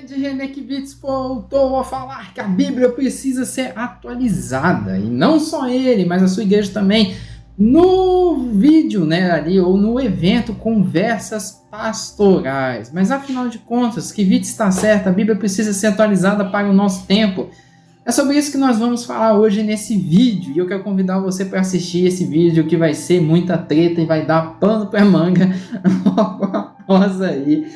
Ed Renekiewicz voltou a falar que a Bíblia precisa ser atualizada, e não só ele, mas a sua igreja também, no vídeo, né, ali, ou no evento Conversas Pastorais. Mas afinal de contas, Kiewicz está certo, a Bíblia precisa ser atualizada para o nosso tempo. É sobre isso que nós vamos falar hoje nesse vídeo, e eu quero convidar você para assistir esse vídeo, que vai ser muita treta e vai dar pano para manga. Após aí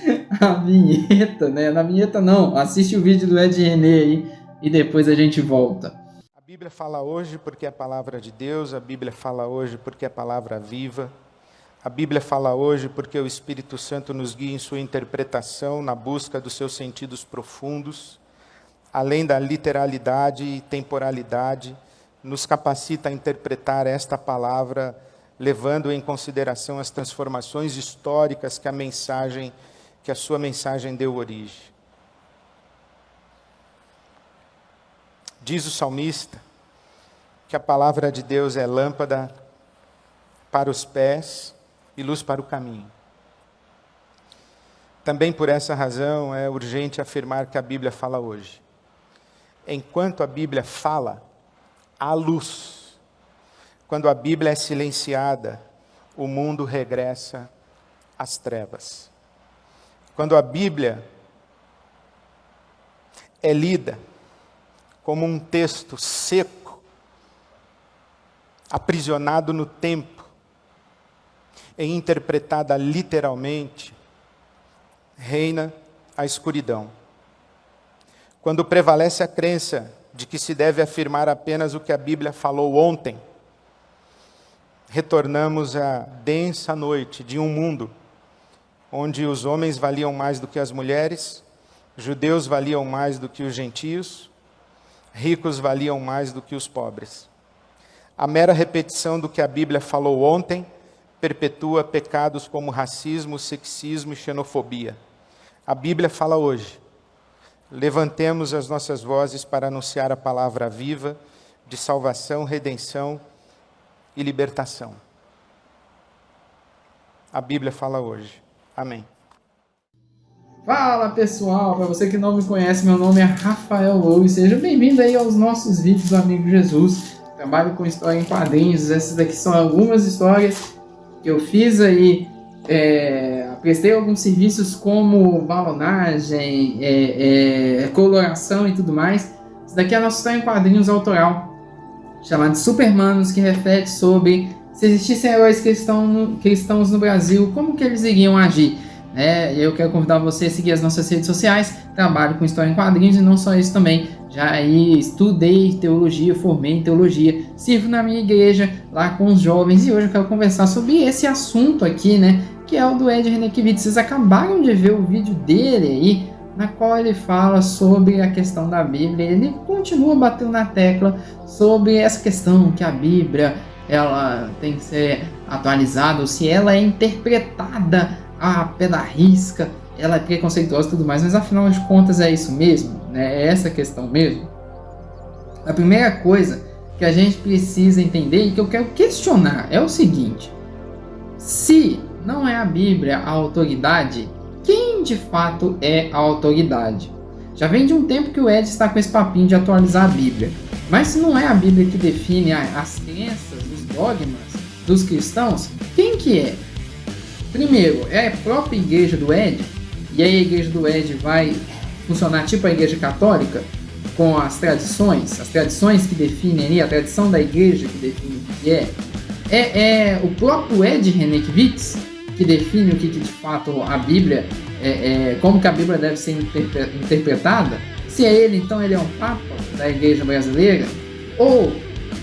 a vinheta, né? Na vinheta não, assiste o vídeo do Ed René aí e depois a gente volta. A Bíblia fala hoje porque é a palavra de Deus, a Bíblia fala hoje porque é a palavra viva, a Bíblia fala hoje porque o Espírito Santo nos guia em sua interpretação, na busca dos seus sentidos profundos, além da literalidade e temporalidade, nos capacita a interpretar esta palavra, levando em consideração as transformações históricas que a sua mensagem deu origem. Diz o salmista que a palavra de Deus é lâmpada para os pés e luz para o caminho. Também por essa razão é urgente afirmar que a Bíblia fala hoje. Enquanto a Bíblia fala, há luz. Quando a Bíblia é silenciada, o mundo regressa às trevas. Quando a Bíblia é lida como um texto seco, aprisionado no tempo, e interpretada literalmente, reina a escuridão. Quando prevalece a crença de que se deve afirmar apenas o que a Bíblia falou ontem, retornamos à densa noite de um mundo onde os homens valiam mais do que as mulheres, judeus valiam mais do que os gentios, ricos valiam mais do que os pobres. A mera repetição do que a Bíblia falou ontem perpetua pecados como racismo, sexismo e xenofobia. A Bíblia fala hoje. Levantemos as nossas vozes para anunciar a palavra viva de salvação, redenção e libertação. A Bíblia fala hoje. Amém. Fala pessoal, para você que não me conhece, meu nome é Rafael Louro e seja bem-vindo aí aos nossos vídeos do Amigo Jesus. Trabalho com história em quadrinhos, essas daqui são algumas histórias que eu fiz aí, prestei alguns serviços como balonagem, coloração e tudo mais. Isso daqui é a nossa história em quadrinhos autoral, chamado Supermanos, que reflete sobre se existissem heróis cristãos no Brasil, como que eles iriam agir. Eu quero convidar você a seguir as nossas redes sociais. Trabalho com história em quadrinhos e não só isso também. Já aí estudei teologia, formei em teologia, sirvo na minha igreja lá com os jovens e hoje eu quero conversar sobre esse assunto aqui, né? Que é o do Ed Renekiewicz. Vocês acabaram de ver o vídeo dele aí, na qual ele fala sobre a questão da Bíblia. Ele continua batendo na tecla sobre essa questão que a Bíblia ela tem que ser atualizada, ou se ela é interpretada a pé da risca, ela é preconceituosa e tudo mais, mas afinal de contas é isso mesmo, né? É essa questão mesmo. A primeira coisa que a gente precisa entender e que eu quero questionar é o seguinte: se não é a Bíblia a autoridade, quem de fato é a autoridade? Já vem de um tempo que o Ed está com esse papinho de atualizar a Bíblia, mas se não é a Bíblia que define as crenças, os dogmas dos cristãos, quem que é? Primeiro, é a própria igreja do Ed, e aí a igreja do Ed vai funcionar tipo a igreja católica, com as tradições que definem ali, a tradição da igreja que define o que é. É o próprio Ed Renekiewicz que define o que de fato a Bíblia, como que a Bíblia deve ser interpretada. Se é ele, então ele é um papa da igreja brasileira, ou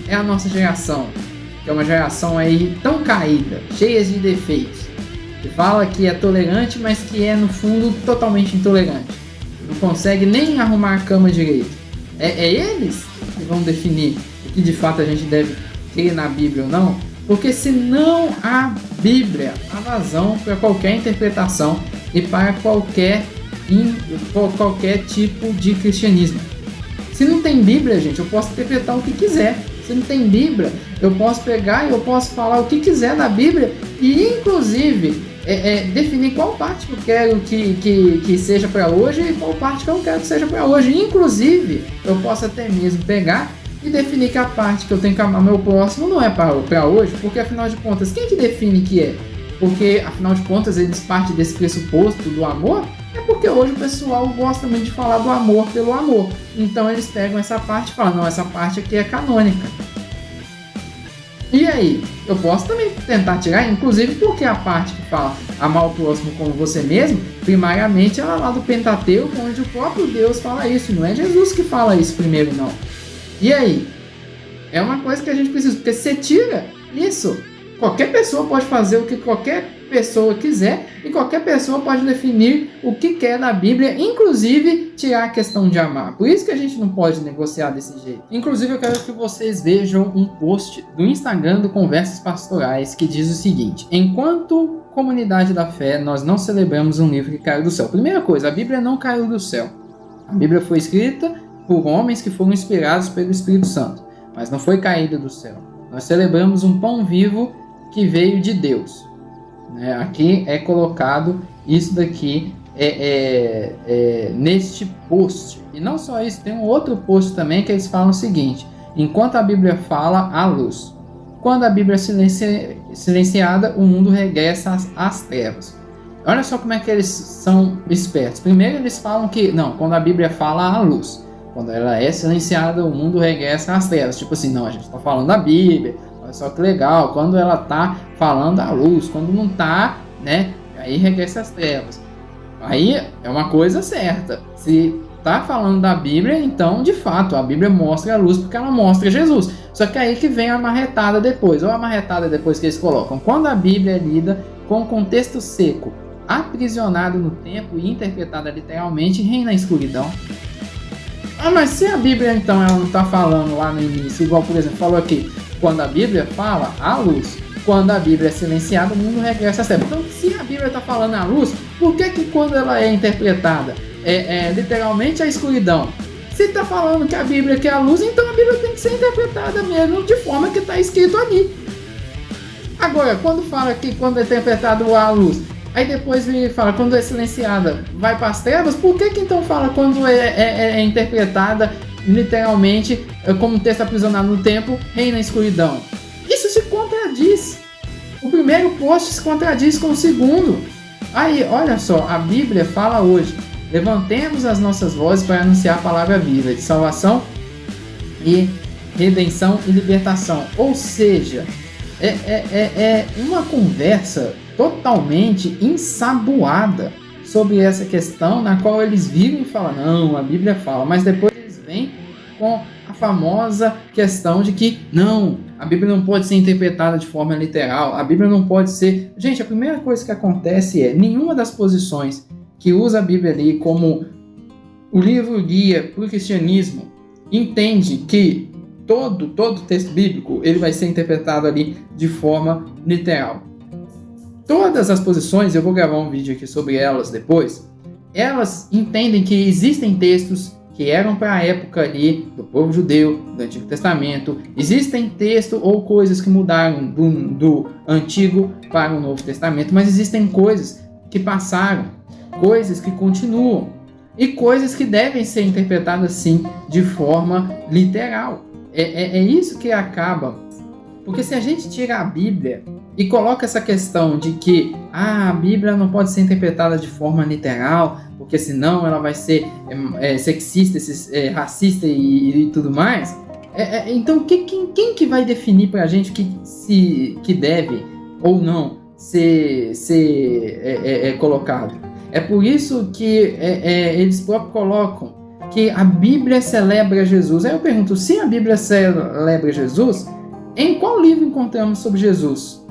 é a nossa geração, que é uma geração aí tão caída, cheia de defeitos, que fala que é tolerante, mas que é no fundo totalmente intolerante, não consegue nem arrumar a cama direito. É eles que vão definir o que de fato a gente deve crer na Bíblia ou não, porque se não há Bíblia, há vazão para qualquer interpretação e para qualquer tipo de cristianismo. Se não tem Bíblia, gente, eu posso interpretar o que quiser. Se não tem Bíblia, eu posso pegar e eu posso falar o que quiser da Bíblia e inclusive definir qual parte que eu quero que seja para hoje e qual parte que eu não quero que seja para hoje. Inclusive, eu posso até mesmo pegar e definir que a parte que eu tenho que amar meu próximo não é para hoje, porque afinal de contas, quem que define que é? Porque afinal de contas eles partem desse pressuposto do amor, é porque hoje o pessoal gosta muito de falar do amor pelo amor. Então eles pegam essa parte e falam, não, essa parte aqui é canônica. E aí, eu posso também tentar tirar, inclusive porque a parte que fala amar o próximo como você mesmo, primariamente ela é lá do Pentateuco, onde o próprio Deus fala isso, não é Jesus que fala isso primeiro, não. E aí? É uma coisa que a gente precisa, porque se você tira isso, qualquer pessoa pode fazer o que qualquer pessoa quiser e qualquer pessoa pode definir o que quer na Bíblia, inclusive tirar a questão de amar. Por isso que a gente não pode negociar desse jeito. Inclusive eu quero que vocês vejam um post do Instagram do Conversas Pastorais que diz o seguinte: enquanto comunidade da fé, nós não celebramos um livro que caiu do céu. Primeira coisa, a Bíblia não caiu do céu. A Bíblia foi escrita por homens que foram inspirados pelo Espírito Santo, mas não foi caída do céu. Nós celebramos um pão vivo que veio de Deus. Aqui é colocado isso daqui neste post. E não só isso, tem um outro post também que eles falam o seguinte: enquanto a Bíblia fala, há luz. Quando a Bíblia é silenciada, o mundo regressa às trevas. Olha só como é que eles são espertos. Primeiro eles falam que, não, quando a Bíblia fala, há luz. Quando ela é silenciada, o mundo regressa às trevas. Tipo assim, não, a gente está falando da Bíblia. Olha só que legal, quando ela tá falando a luz, quando não tá, né, aí regressa às trevas. Aí é uma coisa certa, se tá falando da Bíblia, então de fato a Bíblia mostra a luz porque ela mostra Jesus. Só que aí que vem a marretada depois, ou a marretada depois que eles colocam: quando a Bíblia é lida com contexto seco, aprisionado no tempo e interpretada literalmente, reina a escuridão. Ah, mas se a Bíblia então ela não está falando lá no início, igual por exemplo falou aqui, quando a Bíblia fala, há luz. Quando a Bíblia é silenciada, o mundo regressa às trevas. Então, se a Bíblia está falando a luz, por que quando ela é interpretada literalmente a escuridão? Se está falando que a Bíblia quer a luz, então a Bíblia tem que ser interpretada mesmo de forma que está escrito ali. Agora, quando fala que quando é interpretado a luz, aí depois ele fala quando é silenciada, vai para as trevas, por que então fala quando é interpretada literalmente como um texto aprisionado no tempo, reina a escuridão? Isso se contradiz. O primeiro post se contradiz com o segundo. Aí, olha só, a Bíblia fala hoje: levantemos as nossas vozes para anunciar a palavra viva de salvação e redenção e libertação. Ou seja, é uma conversa totalmente ensaboada sobre essa questão, na qual eles viram e falam, não, a Bíblia fala, mas depois eles vêm com a famosa questão de que não, a Bíblia não pode ser interpretada de forma literal, a Bíblia não pode ser... Gente, a primeira coisa que acontece é, nenhuma das posições que usa a Bíblia ali como o livro guia para o cristianismo entende que todo texto bíblico ele vai ser interpretado ali de forma literal. Todas as posições, eu vou gravar um vídeo aqui sobre elas depois, elas entendem que existem textos que eram para a época ali do povo judeu, do Antigo Testamento. Existem textos ou coisas que mudaram do Antigo para o Novo Testamento, mas existem coisas que passaram, coisas que continuam e coisas que devem ser interpretadas sim de forma literal. É isso que acaba, porque se a gente tira a Bíblia e coloca essa questão de que a Bíblia não pode ser interpretada de forma literal, porque senão ela vai ser sexista, racista e tudo mais. Então quem que vai definir pra gente que deve ou não ser colocado? É por isso que eles próprios colocam que a Bíblia celebra Jesus. Aí eu pergunto, se a Bíblia celebra Jesus, em qual livro encontramos sobre Jesus?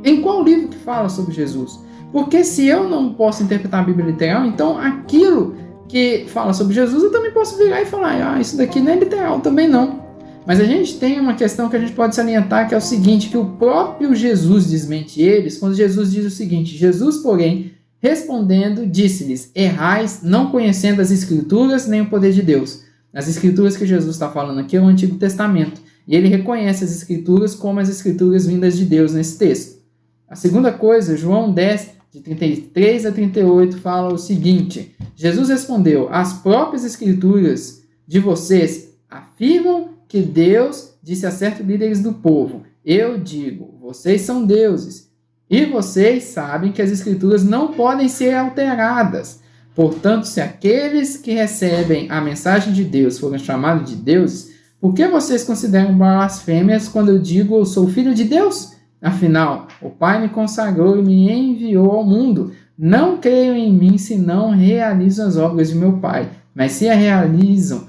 Em qual livro que fala sobre Jesus? Porque se eu não posso interpretar a Bíblia literal, então aquilo que fala sobre Jesus, eu também posso virar e falar, isso daqui não é literal, também não. Mas a gente tem uma questão que a gente pode salientar, que é o seguinte, que o próprio Jesus desmente eles, quando Jesus diz o seguinte: Jesus, porém, respondendo, disse-lhes, errais, não conhecendo as Escrituras, nem o poder de Deus. As Escrituras que Jesus está falando aqui é o Antigo Testamento. E ele reconhece as Escrituras como as Escrituras vindas de Deus nesse texto. A segunda coisa, João 10, de 33 a 38, fala o seguinte: Jesus respondeu: as próprias escrituras de vocês afirmam que Deus disse a certos líderes do povo: eu digo, vocês são deuses. E vocês sabem que as escrituras não podem ser alteradas. Portanto, se aqueles que recebem a mensagem de Deus foram chamados de deuses, por que vocês consideram blasfêmias quando eu digo eu sou filho de Deus? Afinal, o Pai me consagrou e me enviou ao mundo. Não creiam em mim se não realizo as obras de meu Pai. Mas se a realizo,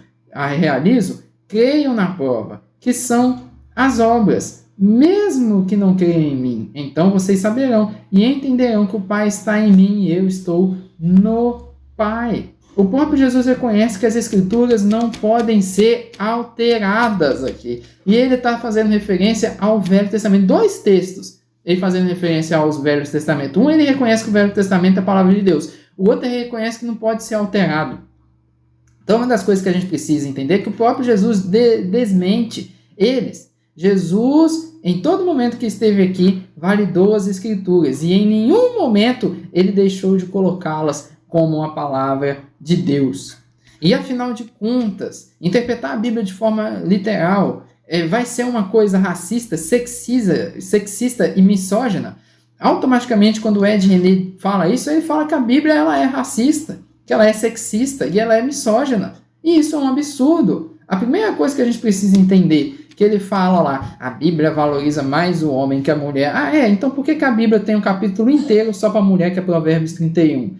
creiam na prova, que são as obras. Mesmo que não creiam em mim, então vocês saberão e entenderão que o Pai está em mim e eu estou no Pai. O próprio Jesus reconhece que as escrituras não podem ser alteradas aqui. E ele está fazendo referência ao Velho Testamento. 2 textos ele fazendo referência aos Velhos Testamentos. Um, ele reconhece que o Velho Testamento é a palavra de Deus. O outro, ele reconhece que não pode ser alterado. Então, uma das coisas que a gente precisa entender é que o próprio Jesus desmente eles. Jesus, em todo momento que esteve aqui, validou as escrituras. E em nenhum momento ele deixou de colocá-las como uma palavra de Deus. E afinal de contas, interpretar a Bíblia de forma literal vai ser uma coisa racista, sexista e misógina. Automaticamente, quando o Ed René fala isso, ele fala que a Bíblia ela é racista, que ela é sexista e ela é misógina. E isso é um absurdo. A primeira coisa que a gente precisa entender, que ele fala lá, a Bíblia valoriza mais o homem que a mulher. Então por que a Bíblia tem um capítulo inteiro só para a mulher, que é Provérbios 31?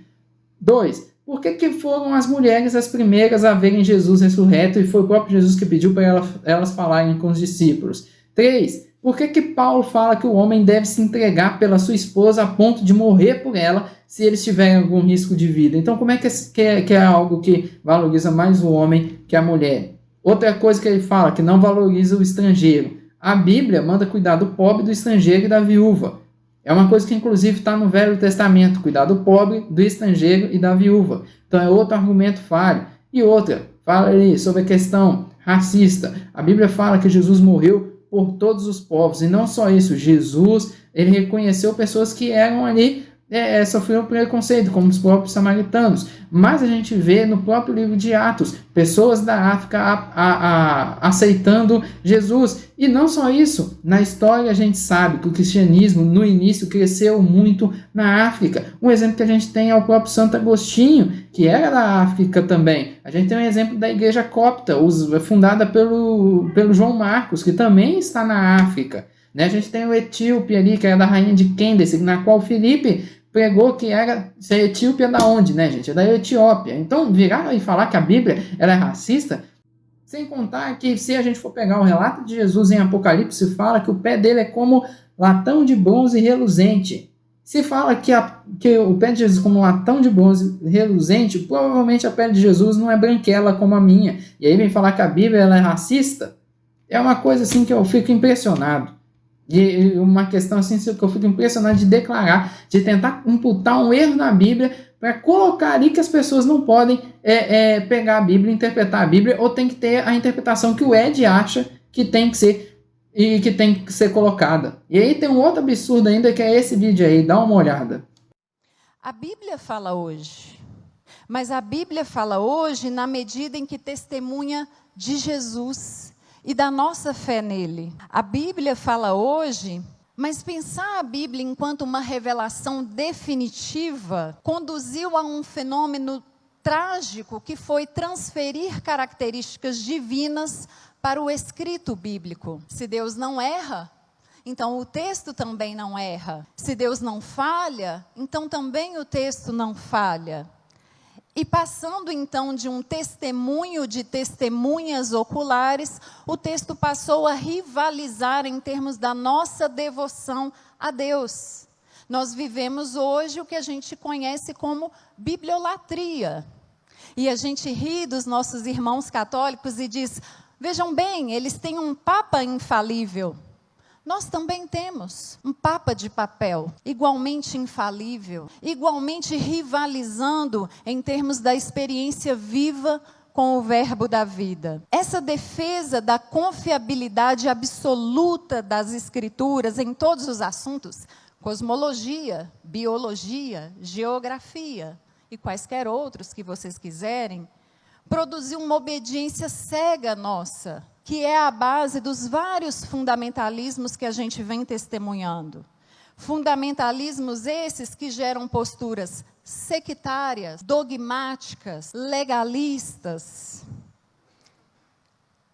2. Por que foram as mulheres as primeiras a verem Jesus ressurreto e foi o próprio Jesus que pediu para elas falarem com os discípulos? 3. Por que Paulo fala que o homem deve se entregar pela sua esposa a ponto de morrer por ela se eles tiverem algum risco de vida? Então como é que é algo que valoriza mais o homem que a mulher? Outra coisa que ele fala, que não valoriza o estrangeiro. A Bíblia manda cuidar do pobre, do estrangeiro e da viúva. É uma coisa que inclusive está no Velho Testamento, cuidar do pobre, do estrangeiro e da viúva. Então é outro argumento falho. E outra, fala ali sobre a questão racista. A Bíblia fala que Jesus morreu por todos os povos. E não só isso, Jesus ele reconheceu pessoas que eram ali, sofreram preconceito, como os próprios samaritanos. Mas a gente vê no próprio livro de Atos, pessoas da África aceitando Jesus. E não só isso, na história a gente sabe que o cristianismo no início cresceu muito na África. Um exemplo que a gente tem é o próprio Santo Agostinho, que era da África também. A gente tem um exemplo da igreja copta, fundada pelo João Marcos, que também está na África. A gente tem o etíope ali, que era da rainha de Candace, na qual Filipe pregou que era etíope é da onde, gente? É da Etiópia. Então, virar e falar que a Bíblia ela é racista, sem contar que se a gente for pegar o relato de Jesus em Apocalipse, fala que o pé dele é como latão de bronze reluzente. Se fala que o pé de Jesus como latão de bronze reluzente, provavelmente a pele de Jesus não é branquela como a minha. E aí vem falar que a Bíblia ela é racista. É uma coisa assim que eu fico impressionado. E uma questão assim que eu fico impressionado de declarar, de tentar imputar um erro na Bíblia para colocar ali que as pessoas não podem pegar a Bíblia, interpretar a Bíblia, ou tem que ter a interpretação que o Ed acha que tem que ser e que tem que ser colocada. E aí tem um outro absurdo ainda, que é esse vídeo aí, dá uma olhada. A Bíblia fala hoje, mas a Bíblia fala hoje na medida em que testemunha de Jesus e da nossa fé nele. A Bíblia fala hoje, mas pensar a Bíblia enquanto uma revelação definitiva conduziu a um fenômeno trágico que foi transferir características divinas para o escrito bíblico. Se Deus não erra, então o texto também não erra. Se Deus não falha, então também o texto não falha. E passando então de um testemunho de testemunhas oculares, o texto passou a rivalizar em termos da nossa devoção a Deus. Nós vivemos hoje o que a gente conhece como bibliolatria. E a gente ri dos nossos irmãos católicos e diz, vejam bem, eles têm um papa infalível. Nós também temos um papa de papel, igualmente infalível, igualmente rivalizando em termos da experiência viva com o verbo da vida. Essa defesa da confiabilidade absoluta das Escrituras em todos os assuntos, cosmologia, biologia, geografia e quaisquer outros que vocês quiserem, produziu uma obediência cega nossa, que é a base dos vários fundamentalismos que a gente vem testemunhando. Fundamentalismos esses que geram posturas sectárias, dogmáticas, legalistas.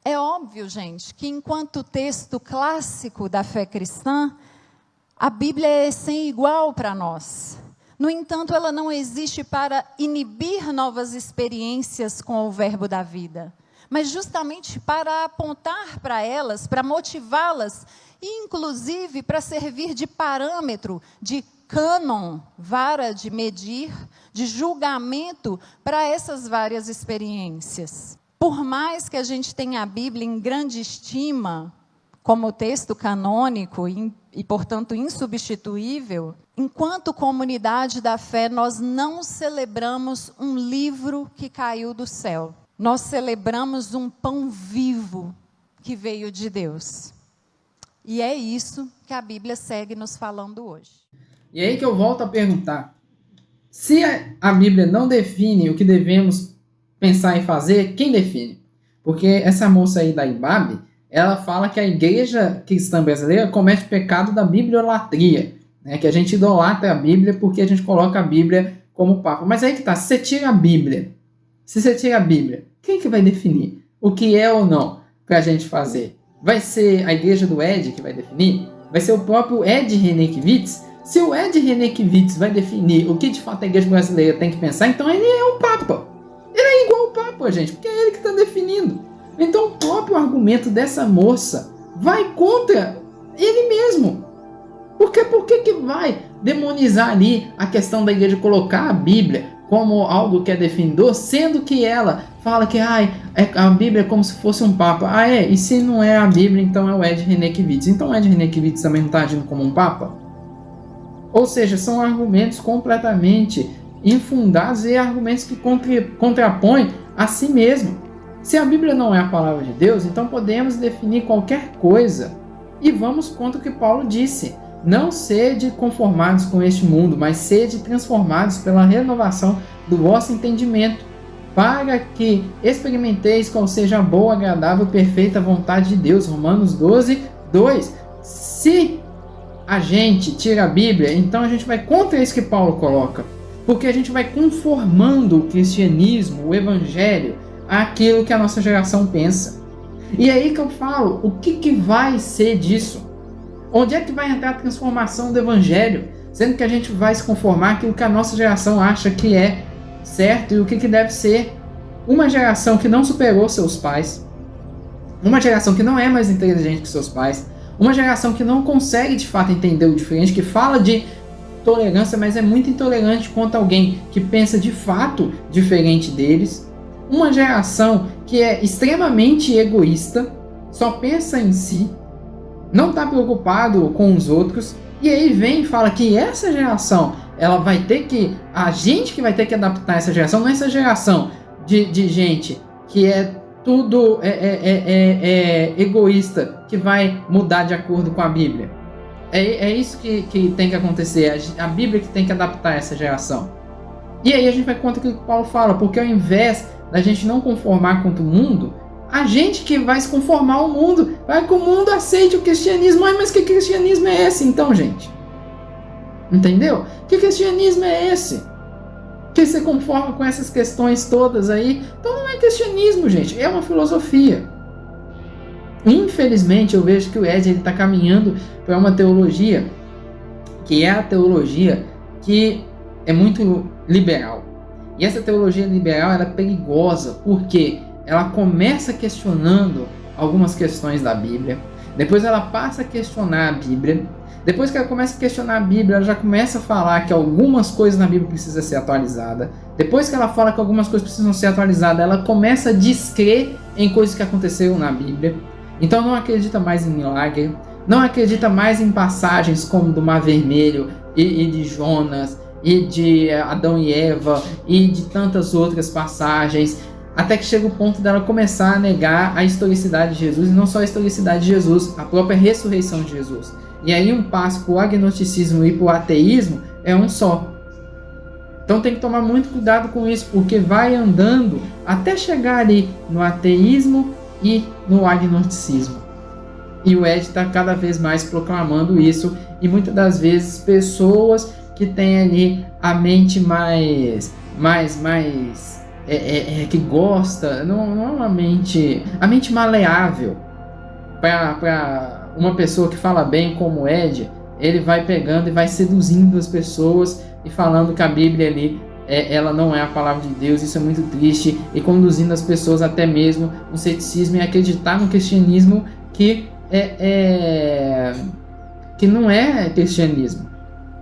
É óbvio, gente, que enquanto texto clássico da fé cristã, a Bíblia é sem igual para nós. No entanto, ela não existe para inibir novas experiências com o verbo da vida, mas justamente para apontar para elas, para motivá-las, e inclusive para servir de parâmetro, de cânon, vara de medir, de julgamento para essas várias experiências. Por mais que a gente tenha a Bíblia em grande estima, como texto canônico e, portanto, insubstituível, enquanto comunidade da fé, nós não celebramos um livro que caiu do céu. Nós celebramos um pão vivo que veio de Deus. E é isso que a Bíblia segue nos falando hoje. E aí que eu volto a perguntar, se a Bíblia não define o que devemos pensar em fazer, quem define? Porque essa moça aí da IBAB, ela fala que a igreja cristã brasileira comete o pecado da bibliolatria, né? Que a gente idolatra a Bíblia porque a gente coloca a Bíblia como papa. Mas aí que tá, se você tira a Bíblia, quem que vai definir o que é ou não para a gente fazer? Vai ser a igreja do Ed que vai definir? Vai ser o próprio Ed Renekiewicz? Se o Ed Renekiewicz vai definir o que de fato a igreja brasileira tem que pensar, então ele é o papa. Ele é igual ao papa, gente, porque é ele que está definindo. Então o próprio argumento dessa moça vai contra ele mesmo. Por que vai demonizar ali a questão da igreja colocar a Bíblia como algo que é definidor, sendo que ela fala que a Bíblia é como se fosse um papa. E se não é a Bíblia, então é o Ed Renekiewicz. Então o Ed Renekiewicz também não está agindo como um papa? Ou seja, são argumentos completamente infundados e argumentos que contrapõem a si mesmo. Se a Bíblia não é a palavra de Deus, então podemos definir qualquer coisa. E vamos contra o que Paulo disse. Não sede conformados com este mundo, mas sede transformados pela renovação do vosso entendimento, para que experimenteis qual seja a boa, agradável e perfeita vontade de Deus. Romanos 12, 2. Se a gente tira a Bíblia, então a gente vai contra isso que Paulo coloca. Porque a gente vai conformando o cristianismo, o evangelho, àquilo que a nossa geração pensa. E é aí que eu falo, o que vai ser disso? Onde é que vai entrar a transformação do evangelho? Sendo que a gente vai se conformar àquilo que a nossa geração acha que é certo e o que deve ser. Uma geração que não superou seus pais, uma geração que não é mais inteligente que seus pais, uma geração que não consegue de fato entender o diferente, que fala de tolerância, mas é muito intolerante quanto a alguém que pensa de fato diferente deles. Uma geração que é extremamente egoísta, só pensa em si, não está preocupado com os outros, e aí vem e fala que essa geração, ela vai ter que, a gente que vai ter que adaptar essa geração, não é essa geração de gente que é tudo egoísta, que vai mudar de acordo com a Bíblia. É isso que tem que acontecer, a Bíblia que tem que adaptar essa geração. E aí a gente vai contra o que o Paulo fala, porque ao invés da gente não conformar com o mundo, a gente que vai se conformar ao mundo, vai que o mundo aceite o cristianismo. Mas que cristianismo é esse então, gente? Entendeu? Que cristianismo é esse? Que se conforma com essas questões todas aí? Então não é cristianismo, gente, é uma filosofia. Infelizmente eu vejo que o Ed está caminhando para uma teologia que é a teologia que é muito liberal. E essa teologia liberal ela é perigosa, porque ela começa questionando algumas questões da Bíblia, depois ela passa a questionar a Bíblia, depois que ela começa a questionar a Bíblia, ela já começa a falar que algumas coisas na Bíblia precisam ser atualizadas, depois que ela fala que algumas coisas precisam ser atualizadas, ela começa a descrer em coisas que aconteceram na Bíblia, então não acredita mais em milagre, não acredita mais em passagens como do Mar Vermelho e de Jonas, e de Adão e Eva, e de tantas outras passagens, até que chega o ponto dela começar a negar a historicidade de Jesus, e não só a historicidade de Jesus, a própria ressurreição de Jesus. E aí um passo para o agnosticismo e para o ateísmo é um só. Então tem que tomar muito cuidado com isso, porque vai andando até chegar ali no ateísmo e no agnosticismo. E o Ed está cada vez mais proclamando isso, e muitas das vezes pessoas que têm ali a mente que gosta, não é uma mente, a mente maleável, para uma pessoa que fala bem como o Ed, ele vai pegando e vai seduzindo as pessoas e falando que a Bíblia ali ela não é a palavra de Deus. Isso é muito triste, e conduzindo as pessoas até mesmo no ceticismo e acreditar no cristianismo que não é cristianismo,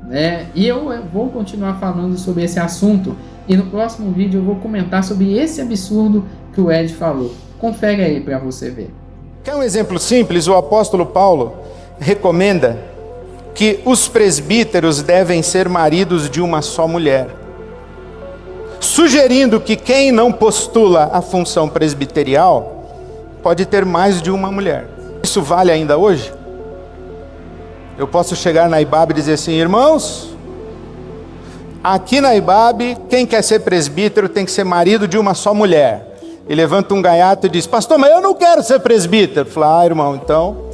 né? E eu vou continuar falando sobre esse assunto, e no próximo vídeo eu vou comentar sobre esse absurdo que o Ed falou. Confere aí para você ver. Quer um exemplo simples? O apóstolo Paulo recomenda que os presbíteros devem ser maridos de uma só mulher, sugerindo que quem não postula a função presbiterial pode ter mais de uma mulher. Isso vale ainda hoje? Eu posso chegar na IBAB e dizer assim: irmãos, aqui na IBAB, quem quer ser presbítero tem que ser marido de uma só mulher. E levanta um gaiato e diz: pastor, mas eu não quero ser presbítero. Fala: irmão, então...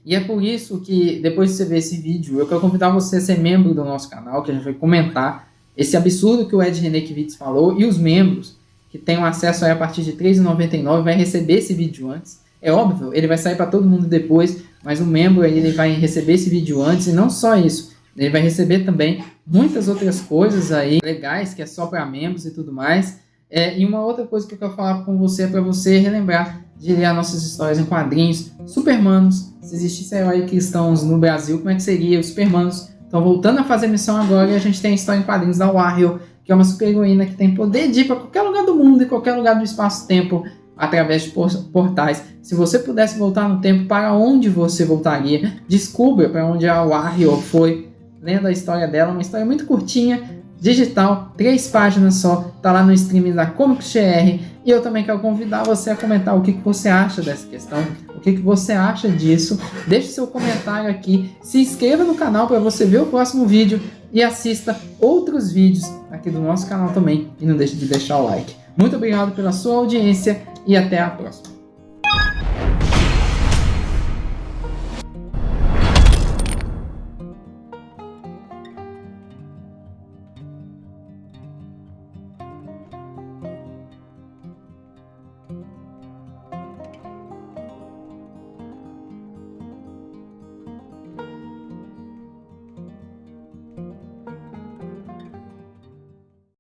E é por isso que, depois de você ver esse vídeo, eu quero convidar você a ser membro do nosso canal, que a gente vai comentar esse absurdo que o Ed Renekiewicz falou, e os membros que tenham acesso aí a partir de R$ 3,99 vai receber esse vídeo antes. É óbvio, ele vai sair para todo mundo depois, mas o membro aí, ele vai receber esse vídeo antes, e não só isso, ele vai receber também muitas outras coisas aí legais, que é só para membros e tudo mais. E uma outra coisa que eu quero falar com você é para você relembrar de ler as nossas histórias em quadrinhos. Supermanos, se existisse aí cristãos no Brasil, como é que seria? Os Supermanos estão voltando a fazer missão agora, e a gente tem a história em quadrinhos da Warrior, que é uma super heroína que tem poder de ir para qualquer lugar do mundo e qualquer lugar do espaço-tempo através de portais. Se você pudesse voltar no tempo, para onde você voltaria? Descubra para onde a Warrior foi, lendo a história dela, uma história muito curtinha, digital, 3 páginas só, tá lá no streaming da Comics GR. E eu também quero convidar você a comentar o que você acha dessa questão, o que você acha disso. Deixe seu comentário aqui, se inscreva no canal para você ver o próximo vídeo e assista outros vídeos aqui do nosso canal também, e não deixe de deixar o like. Muito obrigado pela sua audiência e até a próxima.